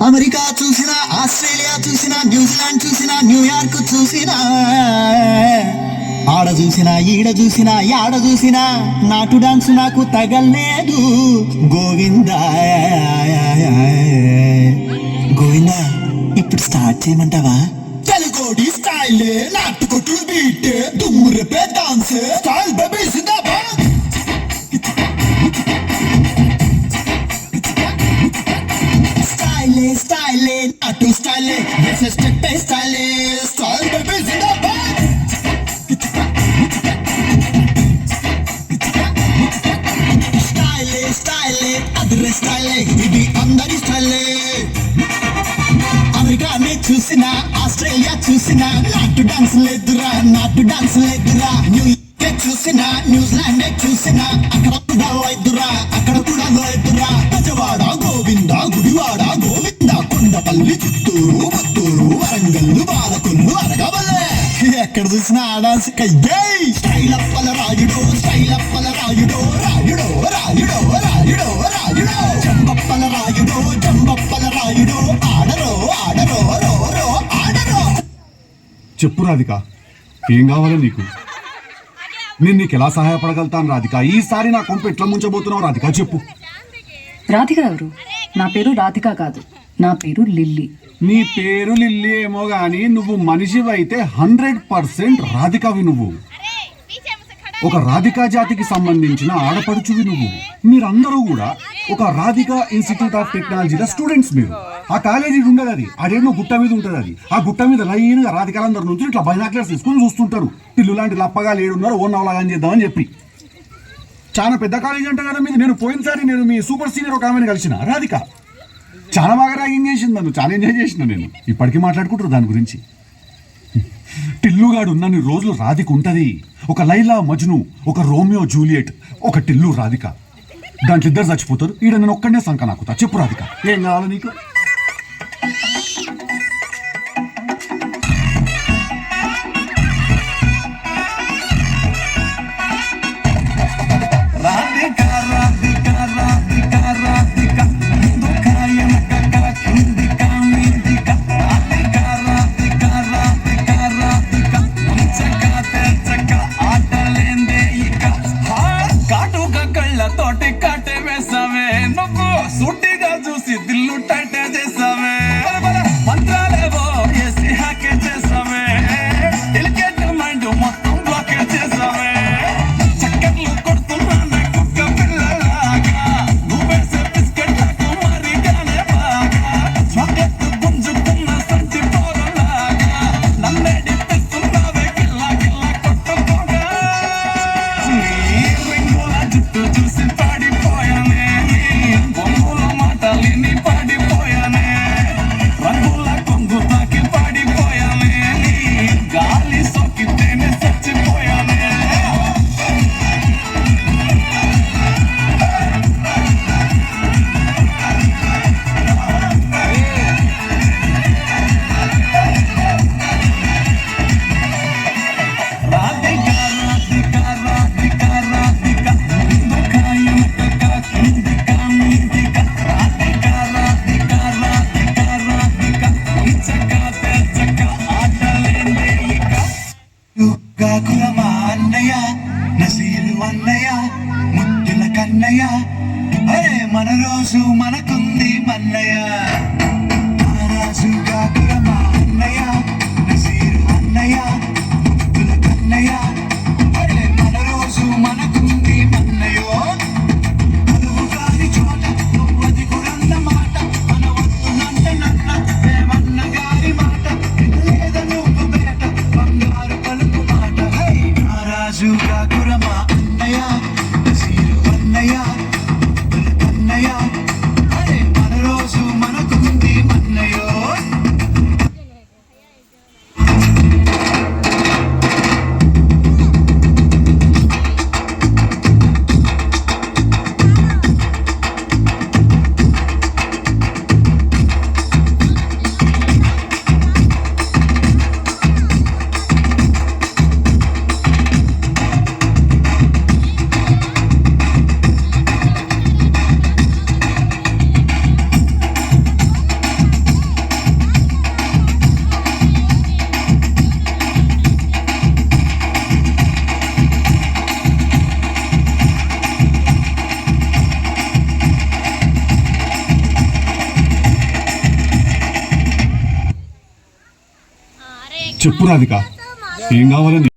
America చూసినా, Australia చూసినా, New Zealand చూసినా, న్యూయార్క్ చూసినా, ఆడ చూసినా ఈడ చూసినా యాడ చూసినా నాటు డాన్స్ నాకు తగలేదు. గోవిందా గోవిందా, ఇప్పుడు స్టార్ట్ చేయమంటావా? తెలుగోడి స్టైల్, నాటు కొట్టుడు బీట్, దుమ్ము రేపే డాన్స్ స్టైల్ బేబీ జిందాబాద్. స్టైలే స్టైలే నాటు స్టైలే, స్టెప్ స్టైలే స్టైల్ బేబీ జిందాబాద్. స్టైలే స్టైలే అదరే స్టైలే, ఇది అందరి స్టైలే. అమెరికానే చూసినా, ఆస్ట్రేలియా చూసినా, నాటు డాన్స్ లేదురా, నాటు డాన్స్ లేదురా. న్యూయార్క్ చూసినా, న్యూజిలాండ్ చూసినా, అక్కడ కూడా వైద్యురా, అక్కడ కూడా వైద్యురా. గజవాడ గోవింద, గుడివాడ గోవింద, కొండపల్లి, చిత్తూరు, పుత్తూరు, వరంగల్లు, బాలకొల్లు, అరగబల్లే. ఎక్కడ చూసినా ఆ డాన్స్ కయ్యై. స్టైల్ అప్పల రాయుడు, స్టైల్ అప్పల రాయుడు, రాయుడు రాయుడు రాయుడు రాయుడు, జంబప్పల రాయుడు, జంబప్పల రాయుడు, ఆడరో ఆడరో రో రో ఆడరో. చెప్పు రాధిక, ఏం కావాలి నీకు? నేను నీకు ఎలా సహాయపడగలుగుతాను రాధిక? ఈసారి నా కొంప ఎట్లా ముంచబోతున్నావు రాధిక, చెప్పు. రాధిక ఎవరు? నా పేరు రాధిక కాదు, నా పేరు లిల్లీ. నీ పేరు లిల్లీ ఏమో గాని నువ్వు మనిషివైతే 100% రాధికవి. నువ్వు ఒక రాధికా జాతికి సంబంధించిన ఆడపడుచువి నువ్వు. మీరందరూ కూడా ఒక రాధికా ఇన్స్టిట్యూట్ ఆఫ్ టెక్నాలజీలో స్టూడెంట్స్. మీరు ఆ కాలేజీ ఉండదు, అది అదేమో గుట్ట మీద ఉంటుంది. అది ఆ గుట్ట మీద లైన్గా రాధికాలందరి నుంచి ఇట్లా బైనాక్లర్స్ తీసుకుని చూస్తుంటారు. పిల్లు లాంటి లప్పగా లేడున్నారు, ఓ నవలాగా చేద్దామని చెప్పి. చాలా పెద్ద కాలేజీ అంట కదా మీది. నేను పోయినసారి నేను మీ సూపర్ సీనియర్ ఒక ఆమెను కలిసిన, రాధిక. చాలా బాగా ర్యాగింగ్ చేసింది నన్ను, చాలా ఎంజాయ్ చేసిన నేను. ఇప్పటికీ మాట్లాడుకుంటారు దాని గురించి. టిల్లుగాడు ఉన్నన్ని రోజులు రాధిక ఉంటది. ఒక లైలా మజ్ను, ఒక రోమియో జూలియట్, ఒక టిల్లు రాధిక. దాంట్లో ఇద్దరు చచ్చిపోతారు. ఈడ నేను ఒక్కడనే సంక నాకుతా. చెప్పు రాధిక, ఏం కావాలి నీకు? తోటి కాటే వేసావే నువ్వు, సూటిగా చూసి దిల్లు టైటే చెప్పు రాధిక, ఏం కావాలని